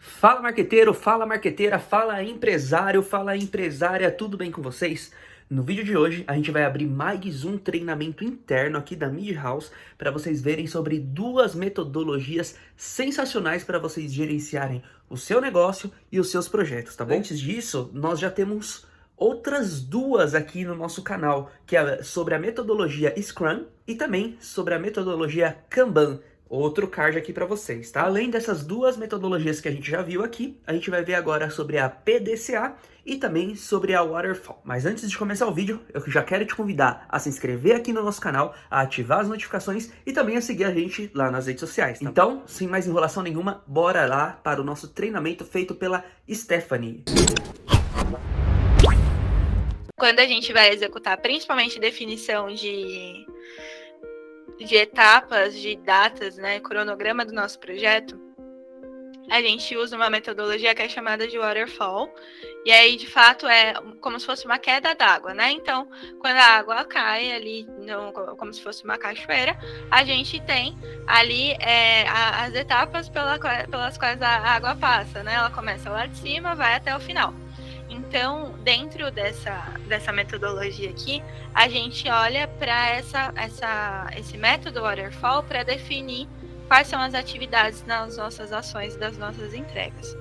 Fala marqueteiro, fala marqueteira, fala empresário, fala empresária, tudo bem com vocês? No vídeo de hoje a gente vai abrir mais um treinamento interno aqui da Mid House para vocês verem sobre duas metodologias sensacionais para vocês gerenciarem o seu negócio e os seus projetos, tá bom? Antes disso, nós já temos outras duas aqui no nosso canal, que é sobre a metodologia Scrum e também sobre a metodologia Kanban. Outro card aqui para vocês, tá? Além dessas duas metodologias que a gente já viu aqui, a gente vai ver agora sobre a PDCA e também sobre a Waterfall. Mas antes de começar o vídeo, eu já quero te convidar a se inscrever aqui no nosso canal, a ativar as notificações e também a seguir a gente lá nas redes sociais, tá? Então, sem mais enrolação nenhuma, bora lá para o nosso treinamento feito pela Stephanie. Quando a gente vai executar, principalmente definição de etapas, de datas, né, cronograma do nosso projeto, a gente usa uma metodologia que é chamada de Waterfall, e aí, de fato, é como se fosse uma queda d'água, né? Então, quando a água cai ali, como se fosse uma cachoeira, a gente tem ali as etapas pelas quais a água passa, né? Ela começa lá de cima, vai até o final. Então, dentro dessa metodologia aqui, a gente olha para esse método Waterfall para definir quais são as atividades nas nossas ações, das nossas entregas.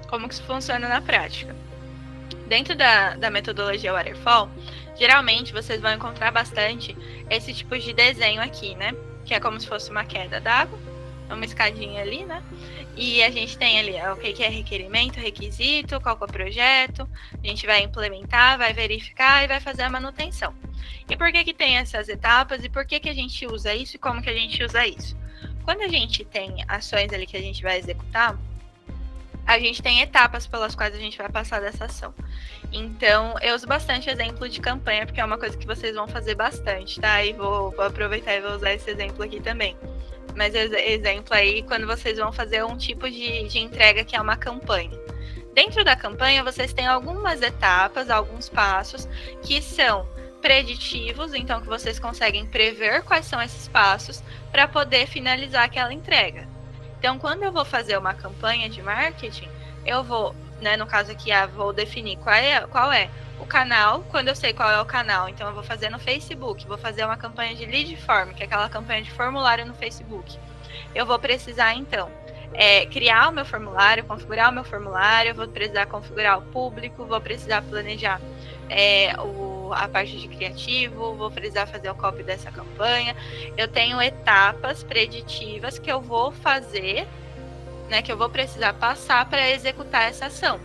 Como que isso funciona na prática? Dentro da metodologia Waterfall, geralmente vocês vão encontrar bastante esse tipo de desenho aqui, né? Que é como se fosse uma queda d'água, uma escadinha ali, né? E a gente tem ali o que é requerimento, requisito, qual que é o projeto, a gente vai implementar, vai verificar e vai fazer a manutenção. E por que tem essas etapas e por que a gente usa isso e como que a gente usa isso? Quando a gente tem ações ali que a gente vai executar, a gente tem etapas pelas quais a gente vai passar dessa ação. Então, eu uso bastante exemplo de campanha, porque é uma coisa que vocês vão fazer bastante, tá? E vou aproveitar e vou usar esse exemplo aqui também. Mas exemplo aí, quando vocês vão fazer um tipo de entrega que é uma campanha. Dentro da campanha, vocês têm algumas etapas, alguns passos que são preditivos, então que vocês conseguem prever quais são esses passos para poder finalizar aquela entrega. Então, quando eu vou fazer uma campanha de marketing, eu vou, né, no caso aqui, vou definir qual é o canal. Quando eu sei qual é o canal, então eu vou fazer no Facebook, vou fazer uma campanha de lead form, que é aquela campanha de formulário no Facebook. Eu vou precisar, então, criar o meu formulário, configurar o meu formulário, vou precisar configurar o público, vou precisar planejar a parte de criativo, vou precisar fazer o copy dessa campanha. Eu tenho etapas preditivas que eu vou fazer, né, que eu vou precisar passar para executar essa ação.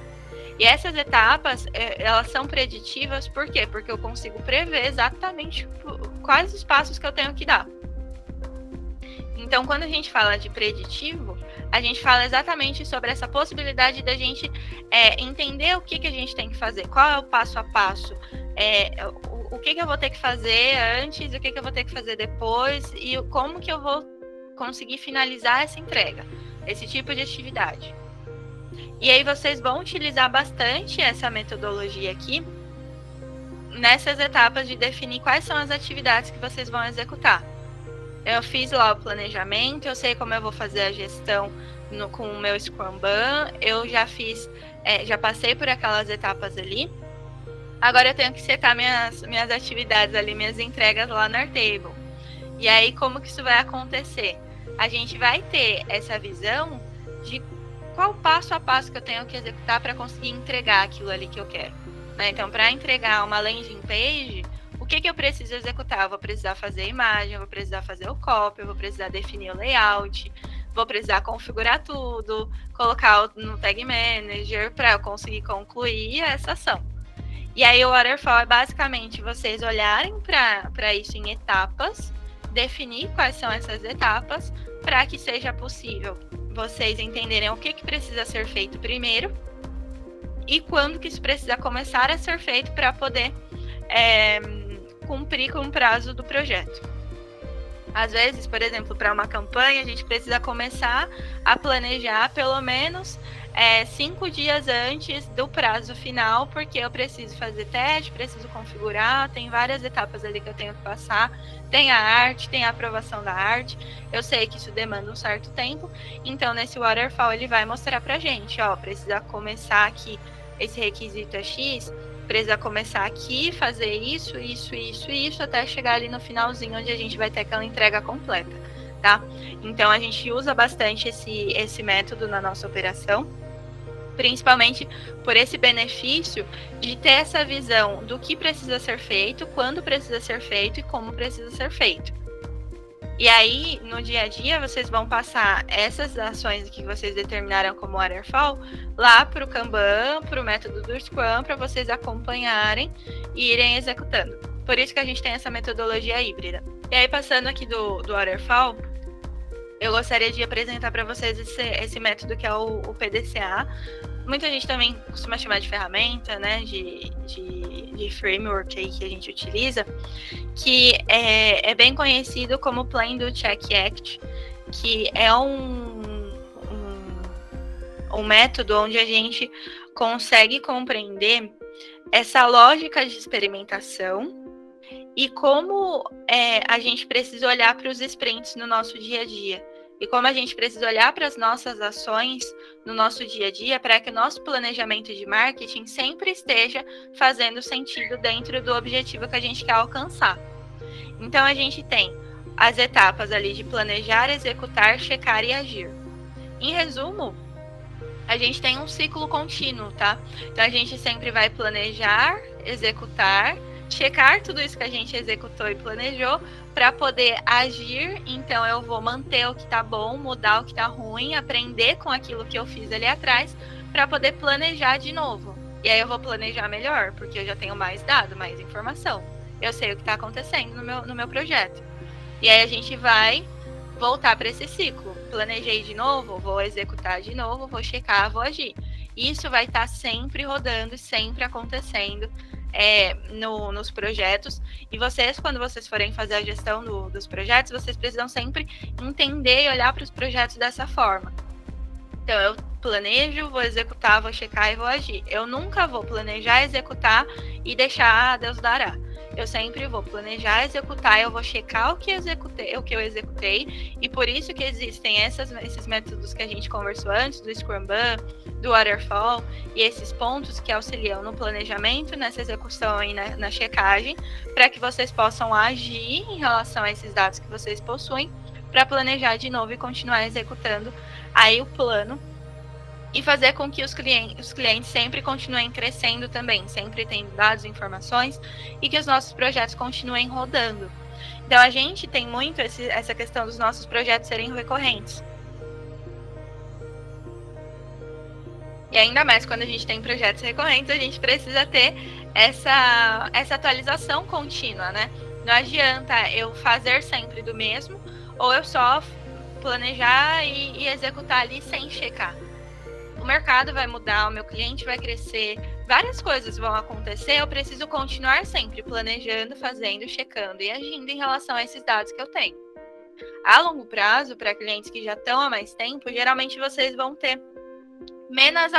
E essas etapas, elas são preditivas, por quê? Porque eu consigo prever exatamente quais os passos que eu tenho que dar. Então, quando a gente fala de preditivo, a gente fala exatamente sobre essa possibilidade da gente entender o que a gente tem que fazer, qual é o passo a passo, o que eu vou ter que fazer antes, o que eu vou ter que fazer depois e como que eu vou conseguir finalizar essa entrega, esse tipo de atividade. E aí vocês vão utilizar bastante essa metodologia aqui nessas etapas de definir quais são as atividades que vocês vão executar. Eu fiz lá o planejamento, eu sei como eu vou fazer a gestão com o meu Scrumban, eu já fiz, já passei por aquelas etapas ali. Agora eu tenho que setar minhas atividades ali, minhas entregas lá no Airtable. E aí como que isso vai acontecer? A gente vai ter essa visão de qual passo a passo que eu tenho que executar para conseguir entregar aquilo ali que eu quero. Né? Então, para entregar uma landing page, o que eu preciso executar? Eu vou precisar fazer a imagem, eu vou precisar fazer o copy, eu vou precisar definir o layout, vou precisar configurar tudo, colocar no Tag Manager para eu conseguir concluir essa ação. E aí o Waterfall é basicamente vocês olharem para isso em etapas, definir quais são essas etapas para que seja possível vocês entenderem o que precisa ser feito primeiro e quando que isso precisa começar a ser feito para poder cumprir com o prazo do projeto. Às vezes, por exemplo, para uma campanha, a gente precisa começar a planejar pelo menos 5 dias antes do prazo final, porque eu preciso fazer teste, preciso configurar, tem várias etapas ali que eu tenho que passar, tem a arte, tem a aprovação da arte, eu sei que isso demanda um certo tempo, então nesse waterfall ele vai mostrar pra gente, ó, precisa começar aqui, esse requisito é X, precisa começar aqui, fazer isso, até chegar ali no finalzinho, onde a gente vai ter aquela entrega completa, tá? Então a gente usa bastante esse método na nossa operação, principalmente por esse benefício de ter essa visão do que precisa ser feito, quando precisa ser feito e como precisa ser feito. E aí, no dia a dia, vocês vão passar essas ações que vocês determinaram como waterfall lá para o Kanban, para o método do Scrum, para vocês acompanharem e irem executando. Por isso que a gente tem essa metodologia híbrida. E aí, passando aqui do waterfall, eu gostaria de apresentar para vocês esse método que é o PDCA. Muita gente também costuma chamar de ferramenta, né, de framework aí que a gente utiliza, que é bem conhecido como Plan, Do, Check, Act, que é um método onde a gente consegue compreender essa lógica de experimentação e como a gente precisa olhar para os sprints no nosso dia a dia. E como a gente precisa olhar para as nossas ações no nosso dia a dia para que o nosso planejamento de marketing sempre esteja fazendo sentido dentro do objetivo que a gente quer alcançar. Então, a gente tem as etapas ali de planejar, executar, checar e agir. Em resumo, a gente tem um ciclo contínuo, tá? Então, a gente sempre vai planejar, executar, checar tudo isso que a gente executou e planejou para poder agir. Então eu vou manter o que tá bom, mudar o que tá ruim, aprender com aquilo que eu fiz ali atrás para poder planejar de novo. E aí eu vou planejar melhor, porque eu já tenho mais dado, mais informação. Eu sei o que está acontecendo no meu projeto. E aí a gente vai voltar para esse ciclo. Planejei de novo, vou executar de novo, vou checar, vou agir. Isso vai estar sempre rodando e sempre acontecendo nos projetos. E vocês, quando vocês forem fazer a gestão dos projetos, vocês precisam sempre entender e olhar para os projetos dessa forma. Então, eu planejo, vou executar, vou checar e vou agir. Eu nunca vou planejar, executar e deixar Deus dará. Eu sempre vou planejar, executar, eu vou checar o que eu executei, e por isso que existem esses métodos que a gente conversou antes, do Scrumban, do Waterfall, e esses pontos que auxiliam no planejamento, nessa execução e na checagem, para que vocês possam agir em relação a esses dados que vocês possuem, para planejar de novo e continuar executando aí o plano, e fazer com que os clientes sempre continuem crescendo também, sempre tendo dados e informações, e que os nossos projetos continuem rodando. Então, a gente tem muito essa questão dos nossos projetos serem recorrentes. E ainda mais quando a gente tem projetos recorrentes, a gente precisa ter essa atualização contínua, né? Não adianta eu fazer sempre do mesmo, ou eu só planejar e executar ali sem checar. O mercado vai mudar, o meu cliente vai crescer, várias coisas vão acontecer, eu preciso continuar sempre planejando, fazendo, checando e agindo em relação a esses dados que eu tenho. A longo prazo, para clientes que já estão há mais tempo, geralmente vocês vão ter menos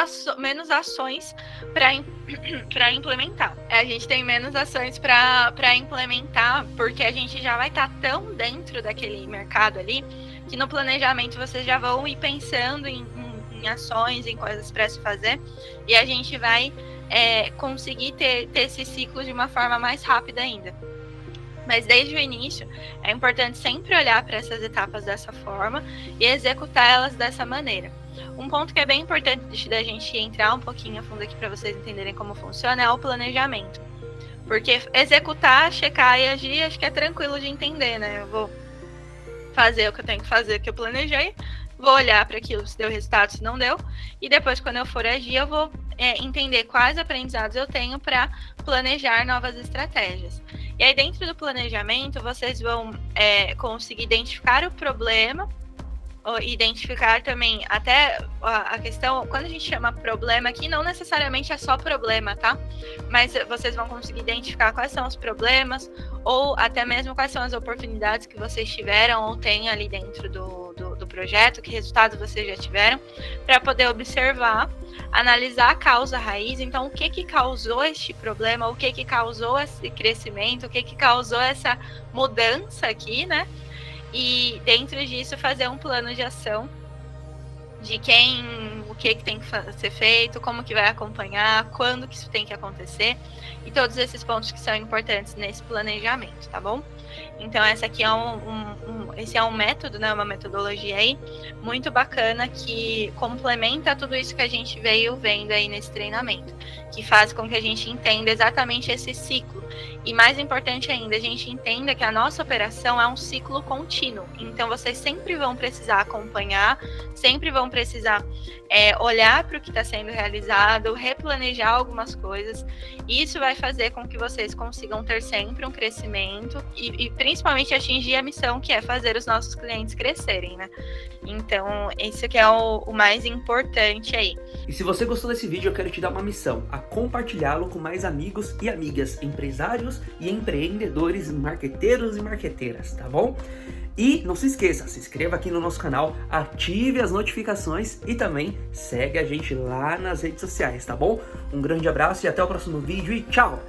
ações para implementar. A gente tem menos ações para implementar, porque a gente já vai estar tão dentro daquele mercado ali, que no planejamento vocês já vão ir pensando em ações, em coisas para se fazer, e a gente vai conseguir ter esse ciclo de uma forma mais rápida ainda. Mas desde o início, é importante sempre olhar para essas etapas dessa forma e executar elas dessa maneira. Um ponto que é bem importante da gente entrar um pouquinho a fundo aqui para vocês entenderem como funciona é o planejamento. Porque executar, checar e agir, acho que é tranquilo de entender, né? Eu vou fazer o que eu tenho que fazer, que eu planejei, vou olhar para aquilo se deu resultado, se não deu, e depois, quando eu for agir, eu vou entender quais aprendizados eu tenho para planejar novas estratégias. E aí, dentro do planejamento, vocês vão conseguir identificar o problema, identificar também até a questão, quando a gente chama problema aqui, não necessariamente é só problema, tá? Mas vocês vão conseguir identificar quais são os problemas, ou até mesmo quais são as oportunidades que vocês tiveram ou têm ali dentro do projeto, que resultados vocês já tiveram, para poder observar, analisar a causa raiz. Então, o que causou este problema, o que causou esse crescimento, o que causou essa mudança aqui, né? E dentro disso fazer um plano de ação de o que tem que ser feito, como que vai acompanhar, quando que isso tem que acontecer, e todos esses pontos que são importantes nesse planejamento, tá bom? Então, essa aqui é esse é um método, né, uma metodologia aí muito bacana que complementa tudo isso que a gente veio vendo aí nesse treinamento, que faz com que a gente entenda exatamente esse ciclo. E mais importante ainda, a gente entenda que a nossa operação é um ciclo contínuo. Então, vocês sempre vão precisar acompanhar, sempre vão precisar olhar para o que está sendo realizado, replanejar algumas coisas. Isso vai fazer com que vocês consigam ter sempre um crescimento e principalmente atingir a missão, que é fazer os nossos clientes crescerem, né? Então, isso que é o mais importante aí. E se você gostou desse vídeo, eu quero te dar uma missão, a compartilhá-lo com mais amigos e amigas, empresários e empreendedores, marqueteiros e marqueteiras, tá bom? E não se esqueça, se inscreva aqui no nosso canal, ative as notificações e também segue a gente lá nas redes sociais, tá bom? Um grande abraço e até o próximo vídeo e tchau!